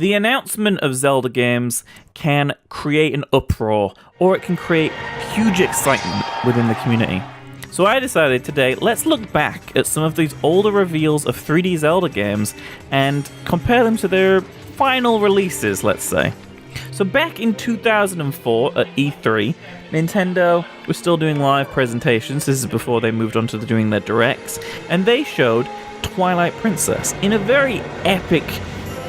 The announcement of Zelda games can create an uproar, or it can create huge excitement within the community. So I decided today, let's look back at some of these older reveals of 3D Zelda games and compare them to their final releases, let's say. So back in 2004 at E3, Nintendo was still doing live presentations. This is before they moved on to doing their directs, and they showed Twilight Princess in a very epic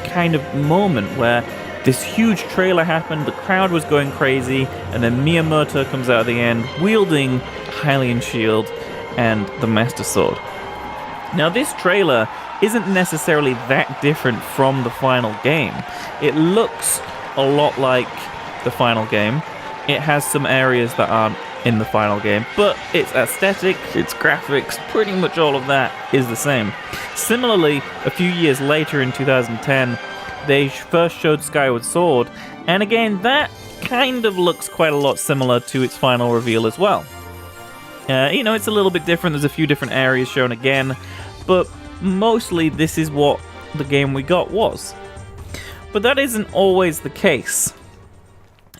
kind of moment where this huge trailer happened, the crowd was going crazy, and then Miyamoto comes out at the end wielding Hylian shield and the Master Sword. Now this trailer isn't necessarily that different from the final game. It looks a lot like the final game. It has some areas that aren't in the final game, but its aesthetic, its graphics, pretty much all of that is the same. Similarly, a few years later in 2010, they first showed Skyward Sword, and again, that kind of looks quite a lot similar to its final reveal as well. It's a little bit different, there's a few different areas shown again, but mostly this is what the game we got was. But that isn't always the case.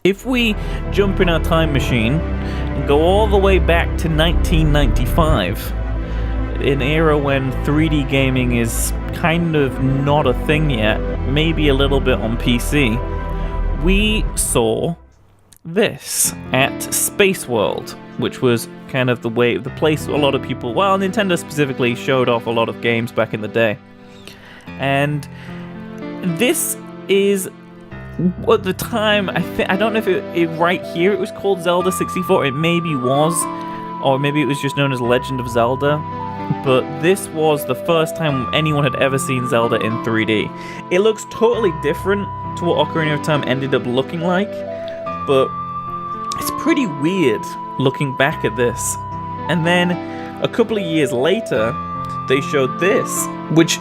If we jump in our time machine and go all the way back to 1995, an era when 3D gaming is kind of not a thing yet, maybe a little bit on PC, we saw this at Space World, which was kind of the place a lot of people, well, Nintendo specifically, showed off a lot of games back in the day. And this is, at the time, I don't know if it right here it was called Zelda 64, it maybe was, or maybe it was just known as Legend of Zelda, but this was the first time anyone had ever seen Zelda in 3D. It looks totally different to what Ocarina of Time ended up looking like, but it's pretty weird looking back at this. And then, a couple of years later, they showed this, which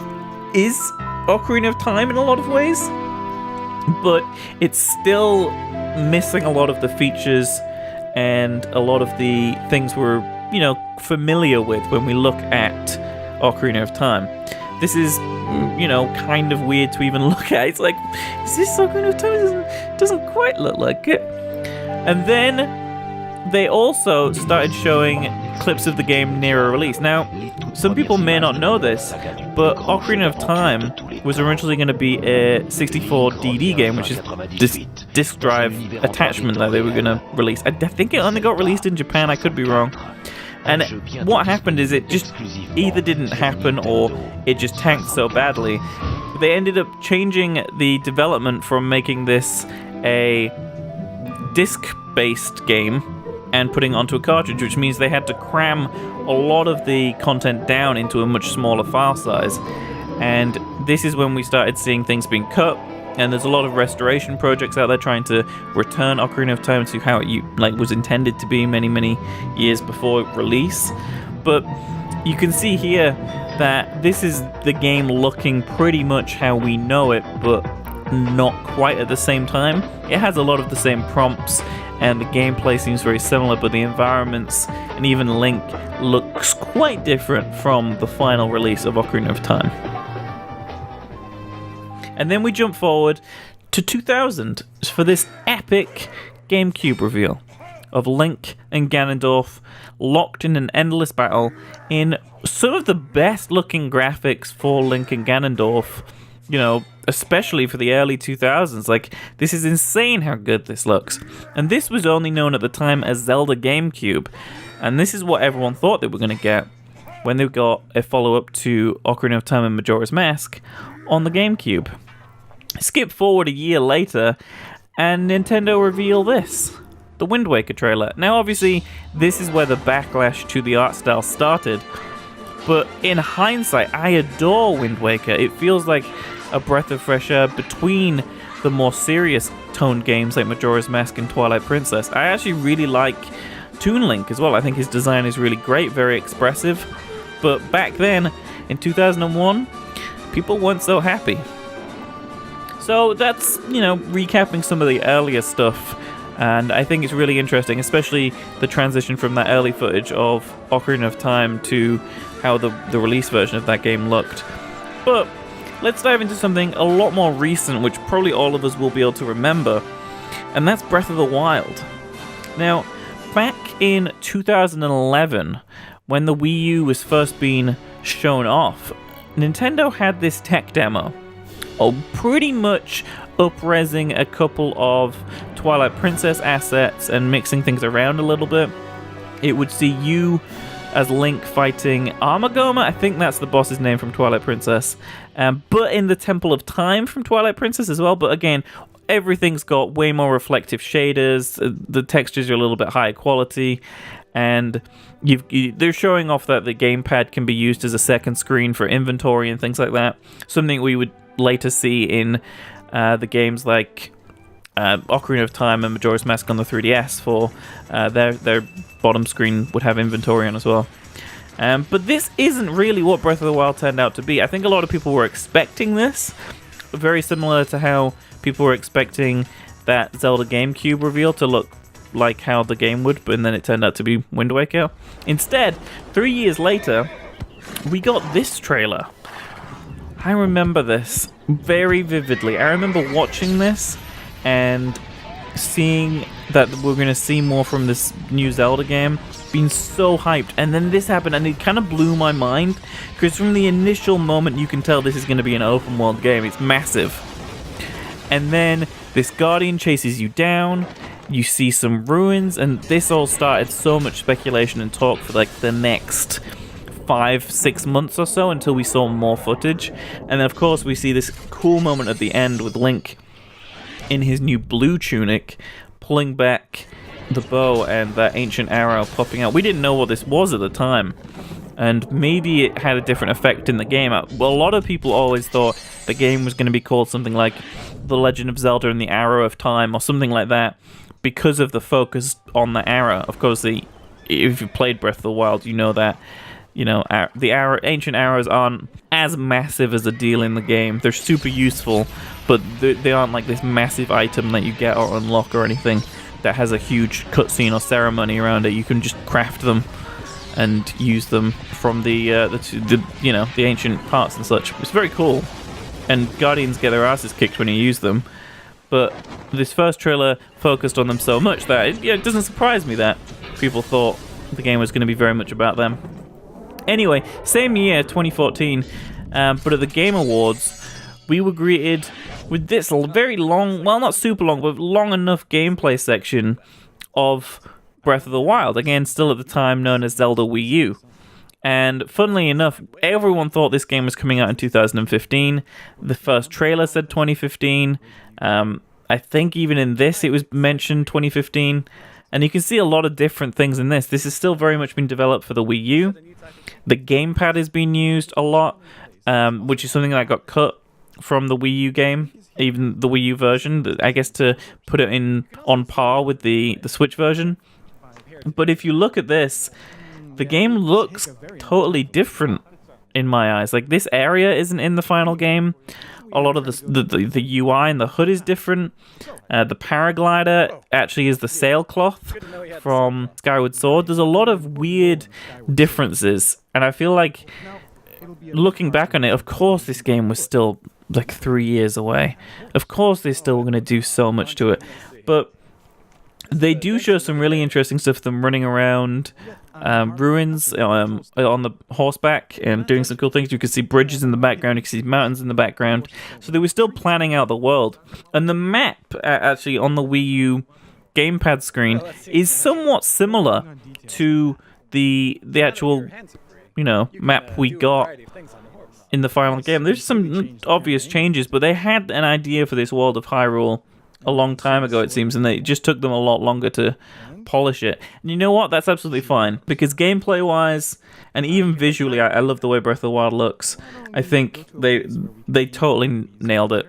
is Ocarina of Time in a lot of ways, but it's still missing a lot of the features and a lot of the things we're, familiar with when we look at Ocarina of Time. This is, kind of weird to even look at. It's like, is this Ocarina of Time? It doesn't quite look like it. And then they also started showing clips of the game near a release. Now, some people may not know this, but Ocarina of Time was originally going to be a 64 DD game, which is this disk drive attachment that they were going to release. I think it only got released in Japan, I could be wrong. And what happened is it just either didn't happen or it just tanked so badly. They ended up changing the development from making this a disc-based game and putting it onto a cartridge, which means they had to cram a lot of the content down into a much smaller file size. And this is when we started seeing things being cut, and there's a lot of restoration projects out there trying to return Ocarina of Time to how it was intended to be many years before release. But you can see here that this is the game looking pretty much how we know it, but not quite at the same time. It has a lot of the same prompts, and the gameplay seems very similar, but the environments and even Link looks quite different from the final release of Ocarina of Time. And then we jump forward to 2000 for this epic GameCube reveal of Link and Ganondorf locked in an endless battle in some of the best looking graphics for Link and Ganondorf, especially for the early 2000s. Like, this is insane how good this looks. And this was only known at the time as Zelda GameCube, and this is what everyone thought they were going to get when they got a follow-up to Ocarina of Time and Majora's Mask on the GameCube. Skip forward a year later, and Nintendo reveal this, the Wind Waker trailer. Now, obviously, this is where the backlash to the art style started, but in hindsight, I adore Wind Waker. It feels like a breath of fresh air between the more serious toned games like Majora's Mask and Twilight Princess. I actually really like Toon Link as well. I think his design is really great, very expressive. But back then, in 2001, people weren't so happy. So that's, recapping some of the earlier stuff. And I think it's really interesting, especially the transition from that early footage of Ocarina of Time to how the release version of that game looked. But let's dive into something a lot more recent, which probably all of us will be able to remember, and that's Breath of the Wild. Now, back in 2011, when the Wii U was first being shown off, Nintendo had this tech demo, pretty much up-resing a couple of Twilight Princess assets and mixing things around a little bit. It would see you as Link fighting Armagoma, I think that's the boss's name from Twilight Princess, but in the Temple of Time from Twilight Princess as well. But again, everything's got way more reflective shaders, the textures are a little bit higher quality, and they're showing off that the gamepad can be used as a second screen for inventory and things like that, something we would later see in the games like Ocarina of Time and Majora's Mask on the 3DS for their bottom screen would have inventory on as well. But this isn't really what Breath of the Wild turned out to be. I think a lot of people were expecting this, very similar to how people were expecting that Zelda GameCube reveal to look like how the game would, but then it turned out to be Wind Waker. Instead, 3 years later, we got this trailer. I remember this very vividly. I remember watching this and seeing that we're going to see more from this new Zelda game, being so hyped, and then this happened and it kind of blew my mind, because from the initial moment you can tell this is going to be an open world game. It's massive. And then this Guardian chases you down, you see some ruins, and this all started so much speculation and talk for like the next 5-6 months or so until we saw more footage. And then of course we see this cool moment at the end with Link in his new blue tunic pulling back the bow and that ancient arrow popping out. We didn't know what this was at the time, and maybe it had a different effect in the game. Well, a lot of people always thought the game was going to be called something like The Legend of Zelda and the Arrow of Time or something like that, because of the focus on the arrow. Of course, if you played Breath of the Wild, you know that the ancient arrows aren't as massive as a deal in the game. They're super useful, but they aren't like this massive item that you get or unlock or anything that has a huge cutscene or ceremony around it. You can just craft them and use them from the ancient parts and such. It's very cool, and Guardians get their asses kicked when you use them. But this first trailer focused on them so much that it doesn't surprise me that people thought the game was going to be very much about them. Anyway, same year, 2014, but at the Game Awards, we were greeted with this very long, well, not super long, but long enough gameplay section of Breath of the Wild. Again, still at the time known as Zelda Wii U. And funnily enough, everyone thought this game was coming out in 2015. The first trailer said 2015. I think even in this, it was mentioned 2015. And you can see a lot of different things in this. This is still very much being developed for the Wii U. The gamepad is being used a lot, which is something that got cut from the Wii U game, even the Wii U version, I guess, to put it on par with the Switch version. But if you look at this, the game looks totally different in my eyes. Like, this area isn't in the final game. A lot of the UI and the HUD is different. The paraglider actually is the sailcloth from Skyward Sword. There's a lot of weird differences, and I feel like, looking back on it, of course this game was still like 3 years away. Of course they're still going to do so much to it. But they do show some really interesting stuff, them running around ruins on the horseback and doing some cool things. You can see bridges in the background, you can see mountains in the background. So they were still planning out the world. And the map, actually, on the Wii U gamepad screen is somewhat similar to the actual, map we got in the final game. There's some obvious changes, but they had an idea for this world of Hyrule a long time ago, it seems, and it just took them a lot longer to polish it. And you know what? That's absolutely fine, because gameplay-wise, and even visually, I love the way Breath of the Wild looks. I think they totally nailed it.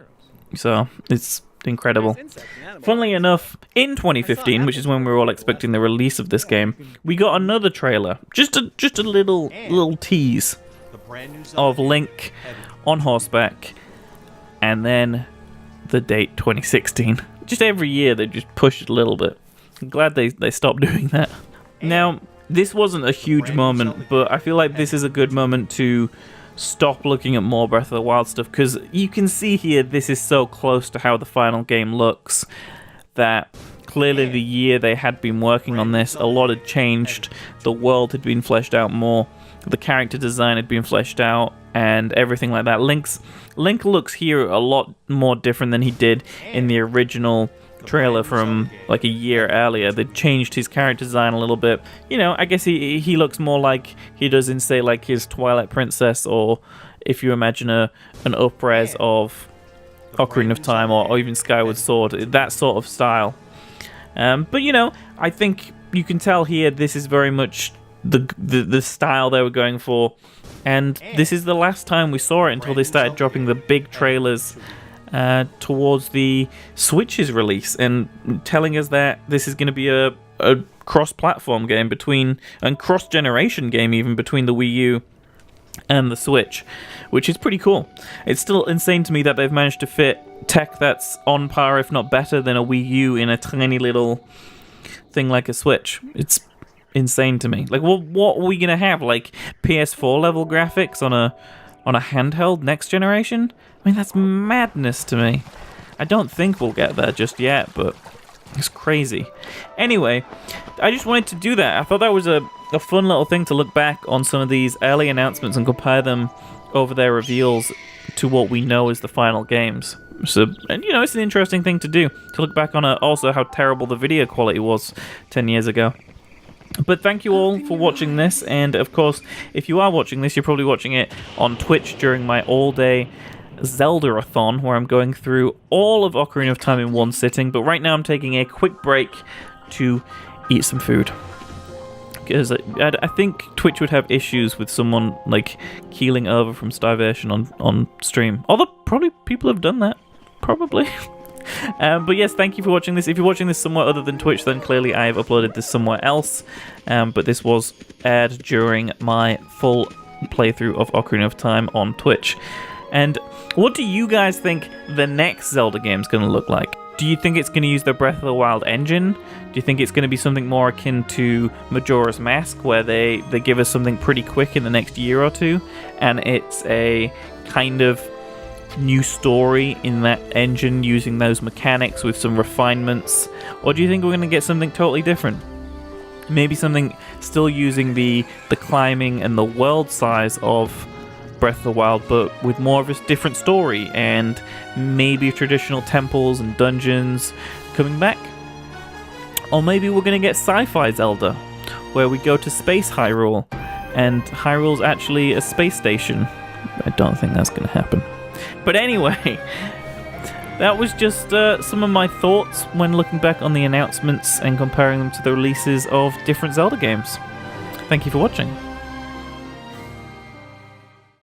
So, it's incredible. Funnily enough, in 2015, which is when we were all expecting the release of this game, we got another trailer. Just a little tease of Link on horseback, and then the date 2016. Just every year they just push it a little bit. I'm glad they stopped doing that. Now, this wasn't a huge moment, but I feel like this is a good moment to stop looking at more Breath of the Wild stuff, because you can see here this is so close to how the final game looks that clearly the year they had been working on this, a lot had changed. The world had been fleshed out more, the character design had been fleshed out, and everything like that. Link looks here a lot more different than he did in the original trailer from like a year earlier. They changed his character design a little bit. You know, I guess he looks more like he does in, say, like his Twilight Princess, or if you imagine an up-res of Ocarina of Time, or even Skyward Sword, that sort of style. But you know, I think you can tell here this is very much the style they were going for, and this is the last time we saw it until they started dropping the big trailers towards the Switch's release and telling us that this is going to be a cross-platform game and cross-generation game even between the Wii U and the Switch, which is pretty cool. It's still insane to me that they've managed to fit tech that's on par, if not better, than a Wii U in a tiny little thing like a Switch. It's insane to me. Like, well, what are we gonna have? Like PS4 level graphics on a handheld next generation? I mean, that's madness to me. I don't think we'll get there just yet, but it's crazy. Anyway, I just wanted to do that. I thought that was a fun little thing to look back on some of these early announcements and compare them over their reveals to what we know as the final games. So, and you know, it's an interesting thing to do, to look back on also how terrible the video quality was 10 years ago. But thank you all for watching this, and of course, if you are watching this, you're probably watching it on Twitch during my all-day Zelda-a-thon, where I'm going through all of Ocarina of Time in one sitting, but right now I'm taking a quick break to eat some food. Because I think Twitch would have issues with someone, like, keeling over from starvation on stream. Although, probably people have done that. Probably. But yes, thank you for watching this. If you're watching this somewhere other than Twitch, then clearly I have uploaded this somewhere else. But this was aired during my full playthrough of Ocarina of Time on Twitch. And what do you guys think the next Zelda game is going to look like? Do you think it's going to use the Breath of the Wild engine? Do you think it's going to be something more akin to Majora's Mask, where they give us something pretty quick in the next year or two, and it's a kind of new story in that engine using those mechanics with some refinements? Or do you think we're going to get something totally different? Maybe something still using the climbing and the world size of Breath of the Wild, but with more of a different story, and maybe traditional temples and dungeons coming back? Or maybe we're going to get sci-fi Zelda, where we go to space Hyrule, and Hyrule's actually a space station. I don't think that's going to happen. But anyway, that was just some of my thoughts when looking back on the announcements and comparing them to the releases of different Zelda games. Thank you for watching.